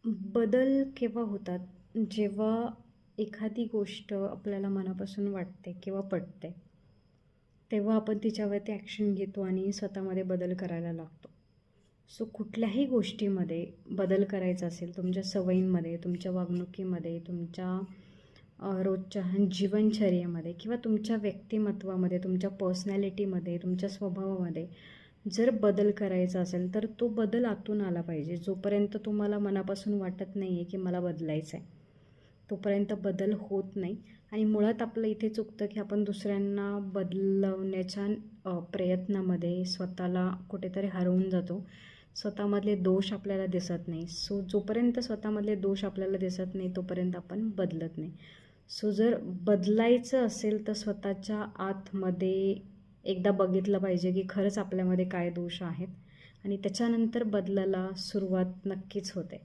बदल केव्हा होतात? जेव्हा एखादी गोष्ट आपल्याला मनापासून वाटते किंवा पटते, तेव्हा आपण तिच्यावरती ॲक्शन घेतो आणि स्वतःमध्ये बदल करायला लागतो. सो कुठल्याही गोष्टीमध्ये बदल करायचा असेल, तुमच्या सवयींमध्ये, तुमच्या वागणुकीमध्ये, तुमच्या रोजच्या जीवनचर्येमध्ये किंवा तुमच्या व्यक्तिमत्त्वामध्ये, तुमच्या पर्सनॅलिटीमध्ये, तुमच्या स्वभावामध्ये जर बदल करायचा असेल, तर तो बदल आतून आला पाहिजे. जोपर्यंत तुम्हाला मनापासून वाटत नाही आहे, की मला बदलायचं आहे, तोपर्यंत बदल होत नाही. आणि मुळात आपलं इथे चुकतं, की आपण दुसऱ्यांना बदलवण्याच्या प्रयत्नामध्ये स्वतःला कुठेतरी हरवून जातो. स्वतःमधले दोष आपल्याला दिसत नाही. सो जोपर्यंत स्वतःमधले दोष आपल्याला दिसत नाही, तोपर्यंत आपण बदलत नाही. सो जर बदलायचं असेल, तर स्वतःच्या आतमध्ये एकदा बघितलं पाहिजे, की खरंच आपल्यामध्ये काय दोष आहेत आणि त्याच्यानंतर बदलाला सुरुवात नक्कीच होते.